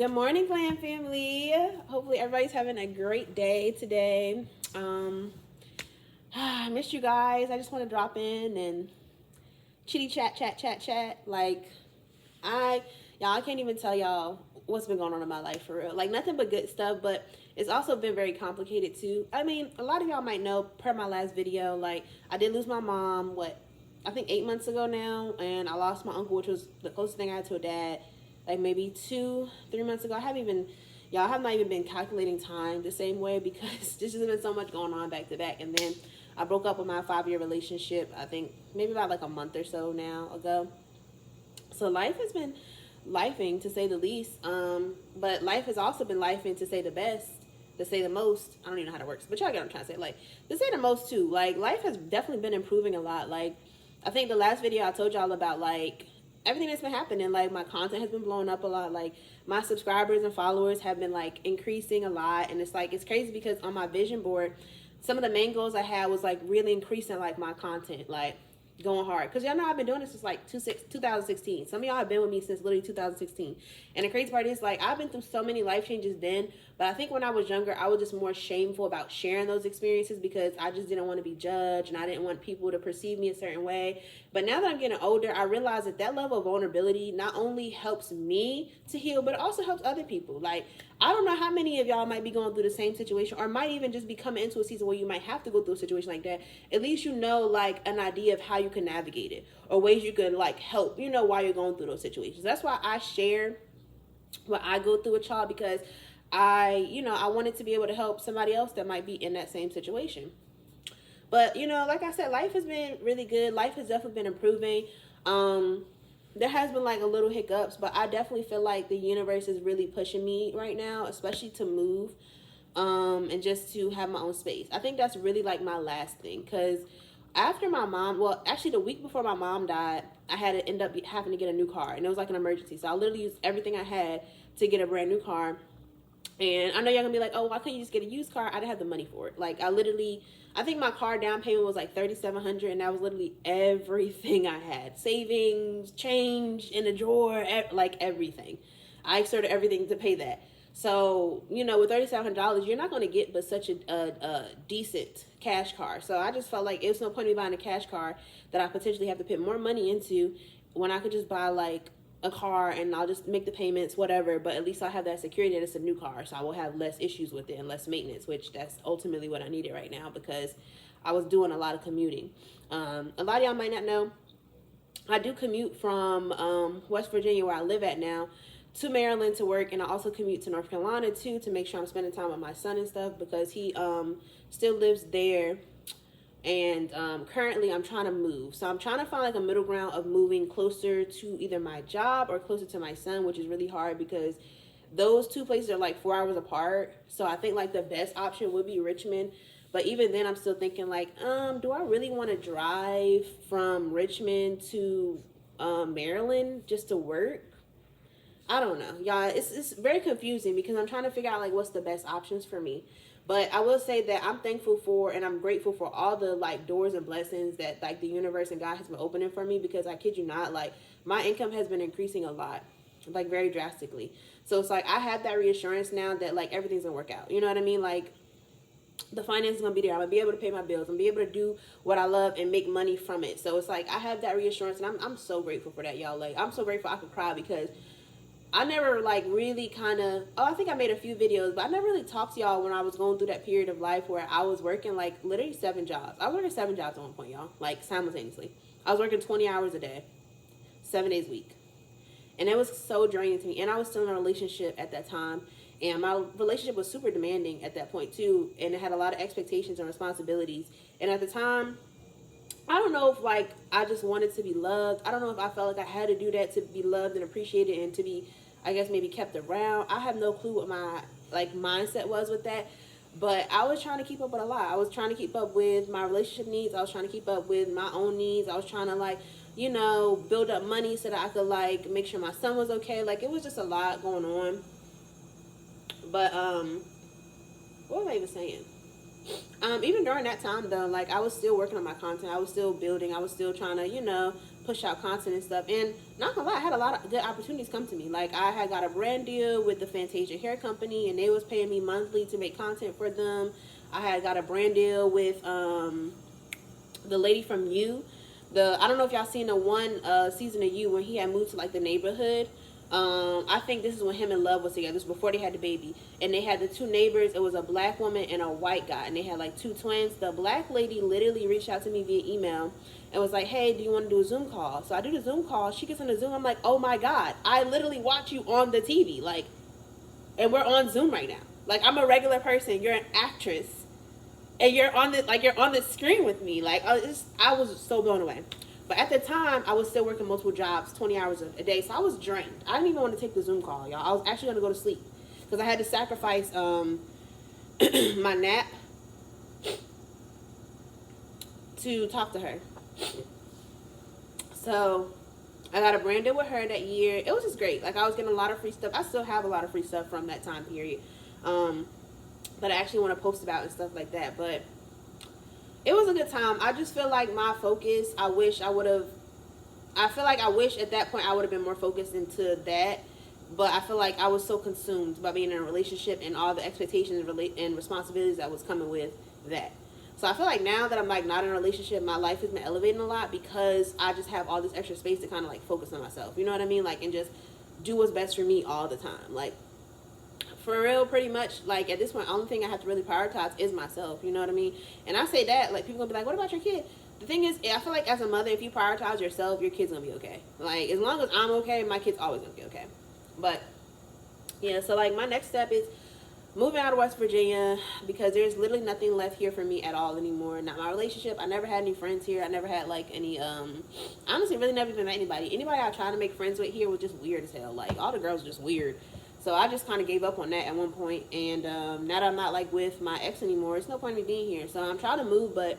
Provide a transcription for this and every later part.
Good morning, Plan Family. Hopefully, everybody's having a great day today. I missed you guys. I just want to drop in and chitty chat. I can't even tell y'all what's been going on in my life for real. Like, nothing but good stuff, but it's also been very complicated too. I mean, a lot of y'all might know per my last video, like, I did lose my mom, I think 8 months ago now, and I lost my uncle, which was the closest thing I had to a dad, like maybe 2-3 months ago. Y'all have not even been calculating time the same way because there's just been so much going on back to back. And then I broke up with my 5-year relationship, I think maybe about like a month or so now ago. So life has been lifing, to say the least. But life has also been lifing, to say the best, to say the most. I don't even know how that works, but y'all get what I'm trying to say. Like, to say the most too. Like, life has definitely been improving a lot. Like, I think the last video I told y'all about, like, everything that's been happening. Like, my content has been blowing up a lot. Like, my subscribers and followers have been, like, increasing a lot. And it's, like, it's crazy because on my vision board, some of the main goals I had was, like, really increasing, like, my content. Like, going hard, because y'all know I've been doing this since like 2016. Some of y'all have been with me since literally 2016, and the crazy part is, like, I've been through so many life changes then, but I think when I was younger I was just more shameful about sharing those experiences because I just didn't want to be judged and I didn't want people to perceive me a certain way. But now that I'm getting older, I realize that that level of vulnerability not only helps me to heal, but it also helps other people. Like, I don't know how many of y'all might be going through the same situation, or might even just be coming into a season where you might have to go through a situation like that. At least you know, like, an idea of how you can navigate it, or ways you can, like, help, while you're going through those situations. That's why I share what I go through with y'all, because I wanted to be able to help somebody else that might be in that same situation. But, like I said, life has been really good. Life has definitely been improving. There has been, like, a little hiccups, but I definitely feel like the universe is really pushing me right now, especially to move, and just to have my own space. I think that's really, like, my last thing, because after my mom, well, actually the week before my mom died, I had to end up having to get a new car, and it was like an emergency. So I literally used everything I had to get a brand new car. And I know y'all gonna be like, oh, why can't you just get a used car? I didn't have the money for it. Like, I think my car down payment was like $3,700, and that was literally everything I had. Savings, change in a drawer, like, everything. I exerted everything to pay that. So, with $3,700, you're not going to get but such a decent cash car. So I just felt like it was no point in me buying a cash car that I potentially have to put more money into when I could just buy, like, a car and I'll just make the payments, whatever. But at least I have that security that it's a new car, so I will have less issues with it and less maintenance, which that's ultimately what I needed right now, because I was doing a lot of commuting. A lot of y'all might not know, I do commute from West Virginia, where I live at now, to Maryland to work, and I also commute to North Carolina too, to make sure I'm spending time with my son and stuff, because he still lives there. And currently I'm trying to move, so I'm trying to find, like, a middle ground of moving closer to either my job or closer to my son, which is really hard because those two places are like 4 hours apart. So I think, like, the best option would be Richmond, but even then I'm still thinking, like, do I really want to drive from Richmond to Maryland just to work? I don't know, y'all. It's very confusing because I'm trying to figure out, like, what's the best options for me. But I will say that I'm thankful for and I'm grateful for all the, like, doors and blessings that, like, the universe and God has been opening for me, because I kid you not, like, my income has been increasing a lot, like, very drastically. So it's like I have that reassurance now that, like, everything's gonna work out. You know what I mean? Like, the finance is gonna be there. I'm gonna be able to pay my bills. I'm gonna be able to do what I love and make money from it. So it's like I have that reassurance, and I'm so grateful for that, y'all. Like, I'm so grateful I could cry, because I never, like, really kind of, I think I made a few videos, but I never really talked to y'all when I was going through that period of life where I was working, like, literally 7 jobs. I was working 7 jobs at one point, y'all, like, simultaneously. I was working 20 hours a day, 7 days a week. And it was so draining to me. And I was still in a relationship at that time. And my relationship was super demanding at that point, too. And it had a lot of expectations and responsibilities. And at the time, I don't know if, like, I just wanted to be loved. I don't know if I felt like I had to do that to be loved and appreciated and to be, I guess, maybe kept around. I have no clue what my, like, mindset was with that. But I was trying to keep up with a lot. I was trying to keep up with my relationship needs. I was trying to keep up with my own needs. I was trying to, like, build up money so that I could, like, make sure my son was okay. Like, it was just a lot going on. But, what was I even saying? Even during that time though, like I was still working on my content. I was still building. I was still trying to, push out content and stuff. And not gonna lie, I had a lot of good opportunities come to me. Like I had got a brand deal with the Fantasia Hair Company, and they was paying me monthly to make content for them. I had got a brand deal with the lady from You. I don't know if y'all seen the one season of You when he had moved to like the neighborhood. I think this is when him and Love was together. This was before they had the baby. And they had the two neighbors. It was a black woman and a white guy. And they had like two twins. The black lady literally reached out to me via email and was like, hey, do you want to do a Zoom call? So I do the Zoom call. She gets on the Zoom. I'm like, oh my God. I literally watch you on the TV. Like, and we're on Zoom right now. Like, I'm a regular person. You're an actress. And you're on the screen with me. Like, I was so blown away. But at the time, I was still working multiple jobs, 20 hours a day. So I was drained. I didn't even want to take the Zoom call, y'all. I was actually going to go to sleep. Because I had to sacrifice my nap to talk to her. So I got a brand deal with her that year. It was just great. Like, I was getting a lot of free stuff. I still have a lot of free stuff from that time period. That I actually want to post about and stuff like that. But it was a good time. I just feel like my focus, I feel like I wish at that point I would have been more focused into that. But I feel like I was so consumed by being in a relationship and all the expectations and responsibilities that was coming with that. So I feel like now that I'm like not in a relationship, my life has been elevating a lot because I just have all this extra space to kind of like focus on myself. You know what I mean? Like, and just do what's best for me all the time. Like, for real, pretty much, like, at this point, the only thing I have to really prioritize is myself, you know what I mean? And I say that, like, people gonna be like, what about your kid? The thing is, I feel like as a mother, if you prioritize yourself, your kid's gonna be okay. Like, as long as I'm okay, my kid's always gonna be okay. But, yeah, so, like, my next step is moving out of West Virginia because there's literally nothing left here for me at all anymore. Not my relationship. I never had any friends here. I never had, like, any, honestly, really never even met anybody. Anybody I tried to make friends with here was just weird as hell. Like, all the girls were just weird. So I just kind of gave up on that at one point. And now that I'm not like with my ex anymore, it's no point in me being here. So I'm trying to move, but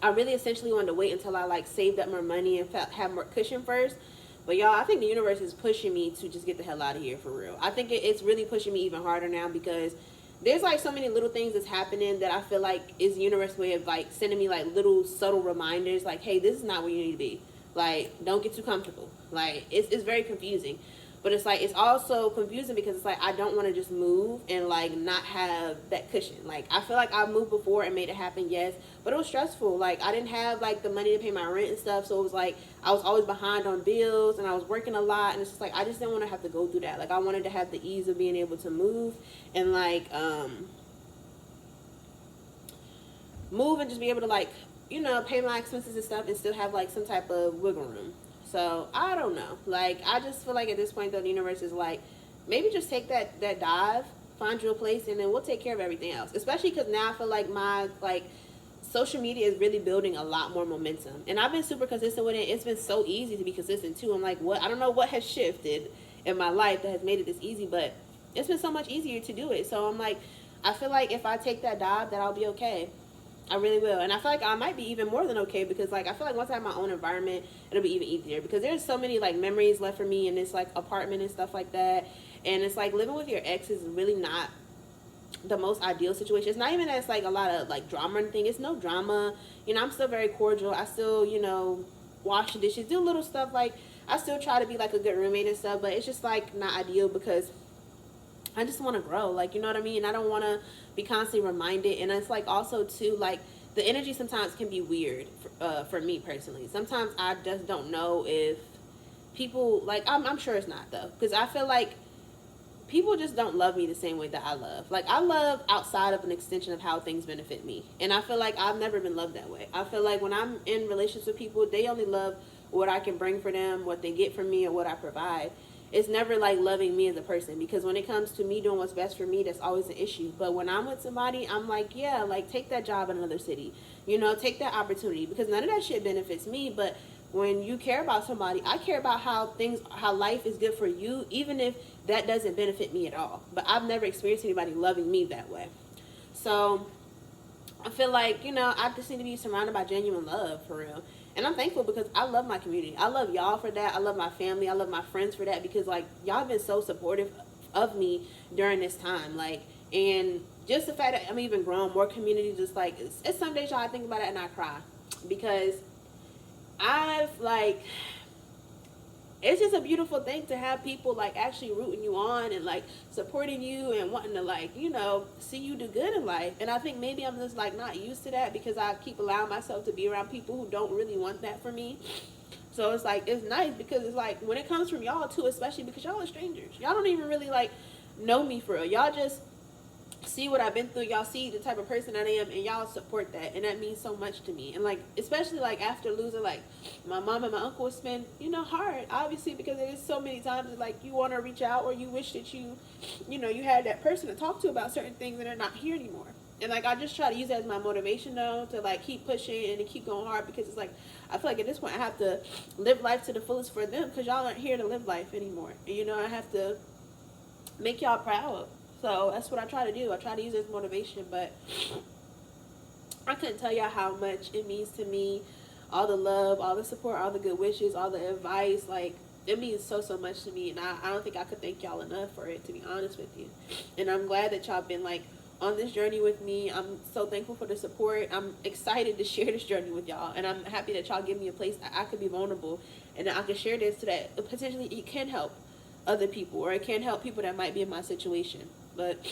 I really essentially wanted to wait until I like saved up more money and have more cushion first. But y'all, I think the universe is pushing me to just get the hell out of here for real. I think it's really pushing me even harder now because there's like so many little things that's happening that I feel like is the universe way of like sending me like little subtle reminders like, hey, this is not where you need to be. Like, don't get too comfortable. Like, it's very confusing. But it's like, it's also confusing because it's like, I don't want to just move and like not have that cushion. Like, I feel like I moved before and made it happen, yes. But it was stressful. Like, I didn't have like the money to pay my rent and stuff. So it was like, I was always behind on bills and I was working a lot. And it's just like, I just didn't want to have to go through that. Like, I wanted to have the ease of being able to move and like, move and just be able to like, pay my expenses and stuff and still have like some type of wiggle room. So, I don't know. Like, I just feel like at this point, though, the universe is like, maybe just take that dive, find you a place, and then we'll take care of everything else. Especially because now I feel like my, like, social media is really building a lot more momentum. And I've been super consistent with it. It's been so easy to be consistent, too. I'm like, what? I don't know what has shifted in my life that has made it this easy, but it's been so much easier to do it. So, I'm like, I feel like if I take that dive, that I'll be okay. I really will. And I feel like I might be even more than okay because, like, I feel like once I have my own environment, it'll be even easier because there's so many, like, memories left for me in this, like, apartment and stuff like that. And it's like living with your ex is really not the most ideal situation. It's not even that it's, like, a lot of, like, drama or anything. It's no drama. I'm still very cordial. I still, wash the dishes, do little stuff. Like, I still try to be, like, a good roommate and stuff. But it's just, like, not ideal because I just want to grow. Like, you know what I mean? I don't want to be constantly reminded. And it's like also too, like, the energy sometimes can be weird for me personally. Sometimes I just don't know if people, like, I'm sure it's not though, because I feel like people just don't love me the same way that I love. Like, I love outside of an extension of how things benefit me. And I feel like I've never been loved that way. I feel like when I'm in relationships with people, they only love what I can bring for them, what they get from me, or what I provide. It's never like loving me as a person, because when it comes to me doing what's best for me, that's always an issue. But when I'm with somebody, I'm like, yeah, like, take that job in another city, take that opportunity, because none of that shit benefits me. But when you care about somebody, I care about how life is good for you, even if that doesn't benefit me at all. But I've never experienced anybody loving me that way. So I feel like, I just need to be surrounded by genuine love for real. And I'm thankful because I love my community. I love y'all for that. I love my family. I love my friends for that because, like, y'all have been so supportive of me during this time. Like, And just the fact that I'm even growing more community, just like, it's some days, y'all, I think about it and I cry. Because I've, like, it's just a beautiful thing to have people, like, actually rooting you on and, like, supporting you and wanting to, like, you know, see you do good in life. And I think maybe I'm just, like, not used to that because I keep allowing myself to be around people who don't really want that for me. So it's like, it's nice because it's like, when it comes from y'all too, especially because y'all are strangers, y'all don't even really, like, know me for real. Y'all just see what I've been through. Y'all see the type of person I am, and y'all support that, and that means so much to me. And, like, especially, like, after losing, like, my mom and my uncle, it's been, you know, hard, obviously, because it is so many times that, like, you want to reach out, or you wish that you know, you had that person to talk to about certain things, and they're not here anymore. And, like, I just try to use that as my motivation, though, to, like, keep pushing and to keep going hard, because it's like, I feel like at this point I have to live life to the fullest for them, because y'all aren't here to live life anymore. And, you know, I have to make y'all proud. So that's what I try to do. I try to use it as motivation, but I couldn't tell y'all how much it means to me. All the love, all the support, all the good wishes, all the advice, like, it means so, so much to me. And I don't think I could thank y'all enough for it, to be honest with you. And I'm glad that y'all been, like, on this journey with me. I'm so thankful for the support. I'm excited to share this journey with y'all. And I'm happy that y'all give me a place that I could be vulnerable and that I can share this so that potentially it can help other people, or it can help people that might be in my situation. But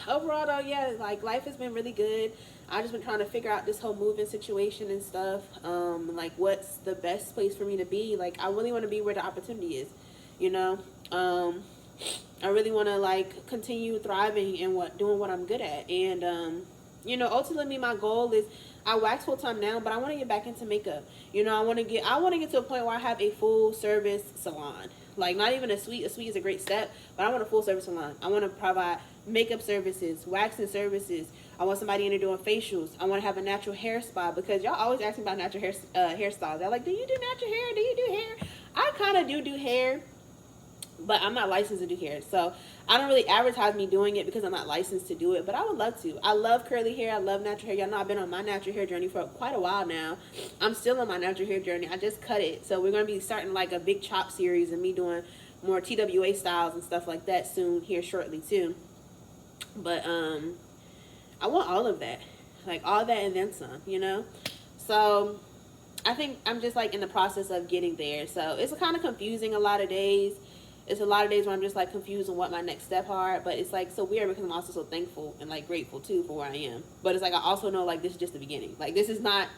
overall, though, yeah, like, life has been really good. I just been trying to figure out this whole moving situation and stuff. Like, what's the best place for me to be? Like, I really want to be where the opportunity is, you know. I really want to, like, continue thriving and doing what I'm good at. And you know, ultimately, my goal is, I wax full time now, but I want to get back into makeup. You know, I want to get to a point where I have a full service salon. Like, not even a suite. A suite is a great step, but I want a full service salon. I want to provide makeup services, waxing services. I want somebody in there doing facials. I want to have a natural hair spa, because y'all always ask me about natural hair hairstyles. They're like, do you do natural hair? Do you do hair? I kind of do hair, but I'm not licensed to do hair. So I don't really advertise me doing it because I'm not licensed to do it, but I would love to. I love curly hair. I love natural hair. Y'all know I've been on my natural hair journey for quite a while now. I'm still on my natural hair journey. I just cut it. So we're going to be starting, like, a big chop series and me doing more TWA styles and stuff like that soon, here shortly too. But I want all of that. Like, all that and then some, you know? So I think I'm just, like, in the process of getting there. So it's kind of confusing a lot of days. It's a lot of days where I'm just, like, confused on what my next step are. But it's, like, so weird because I'm also so thankful and, like, grateful, too, for where I am. But it's, like, I also know, like, this is just the beginning. Like, this is not,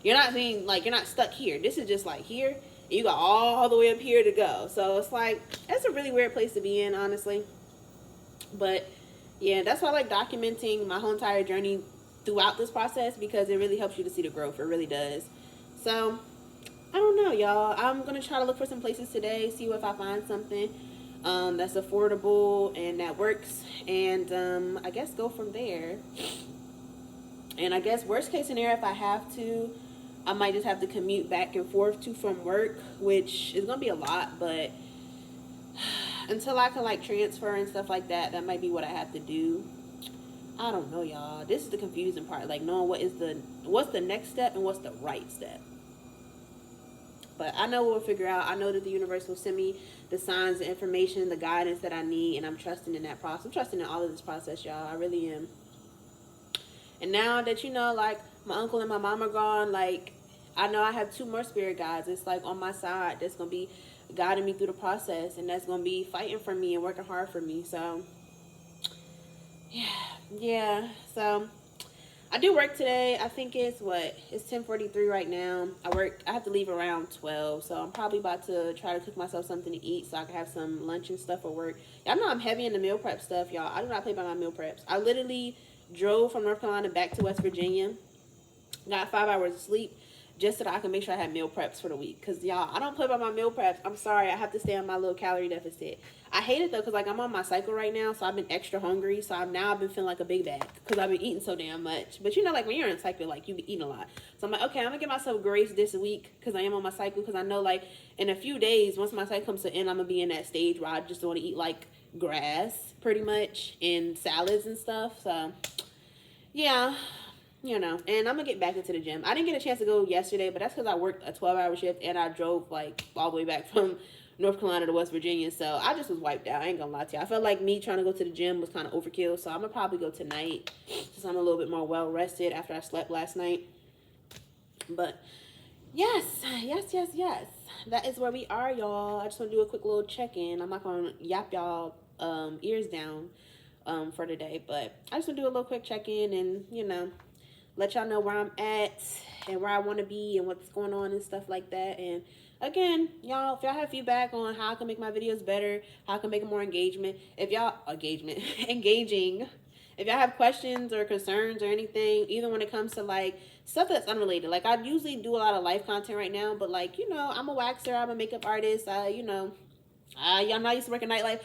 you're not seeing, like, you're not stuck here. This is just, like, here. And you got all the way up here to go. So it's, like, it's a really weird place to be in, honestly. But, yeah, that's why I like documenting my whole entire journey throughout this process, because it really helps you to see the growth. It really does. So I don't know, y'all. I'm going to try to look for some places today, see if I find something that's affordable and that works, and I guess go from there. And I guess worst case scenario, if I have to, I might just have to commute back and forth to from work, which is going to be a lot, but until I can, like, transfer and stuff like that, that might be what I have to do. I don't know, y'all. This is the confusing part, like, knowing what's the next step and what's the right step. But I know we'll figure out. I know that the universe will send me the signs, the information, the guidance that I need, and I'm trusting in that process. I'm trusting in all of this process, y'all. I really am. And now that, you know, like, my uncle and my mom are gone, like, I know I have 2 more spirit guides. It's, like, on my side that's going to be guiding me through the process, and that's going to be fighting for me and working hard for me. So, yeah. So I do work today. I think it's 10:43 right now. I have to leave around 12, so I'm probably about to try to cook myself something to eat so I can have some lunch and stuff for work. Y'all know I'm heavy in the meal prep stuff, y'all. I do not play by my meal preps. I literally drove from North Carolina back to West Virginia, got 5 hours of sleep, just so that I can make sure I have meal preps for the week. Because, y'all, I don't play by my meal preps. I'm sorry. I have to stay on my little calorie deficit. I hate it, though, because, like, I'm on my cycle right now, so I've been extra hungry. So I've been feeling like a big bag because I've been eating so damn much. But, you know, like, when you're in a cycle, like, you be eating a lot. So I'm like, okay, I'm going to give myself grace this week because I am on my cycle, because I know, like, in a few days, once my cycle comes to end, I'm going to be in that stage where I just want to eat, like, grass, pretty much, and salads and stuff. So, yeah. You know, and I'm going to get back into the gym. I didn't get a chance to go yesterday, but that's because I worked a 12-hour shift and I drove, like, all the way back from North Carolina to West Virginia. So I just was wiped out. I ain't gonna lie to you. I felt like me trying to go to the gym was kind of overkill. So I'm gonna probably go tonight since I'm a little bit more well rested after I slept last night. But yes. That is where we are, y'all. I just want to do a quick little check-in. I'm not gonna yap y'all ears down for today, but I just want to do a little quick check-in and, you know, let y'all know where I'm at and where I want to be and what's going on and stuff like that. And again, y'all, if y'all have feedback on how I can make my videos better, how I can make it more engaging, if y'all if y'all have questions or concerns or anything, even when it comes to like stuff that's unrelated, like I usually do a lot of life content right now, but like, you know, I'm a waxer, I'm a makeup artist, y'all know I used to work in nightlife.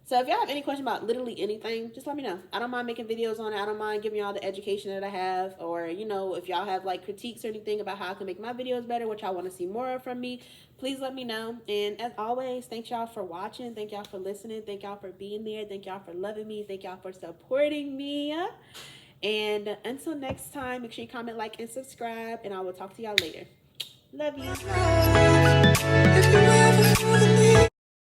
So if y'all have any question about literally anything, just let me know. I don't mind making videos on it. I don't mind giving y'all the education that I have. Or, you know, if y'all have like critiques or anything about how I can make my videos better, what y'all want to see more of from me, please let me know. And as always, thank y'all for watching. Thank y'all for listening. Thank y'all for being there. Thank y'all for loving me. Thank y'all for supporting me. And until next time, make sure you comment, like, and subscribe. And I will talk to y'all later. Love you.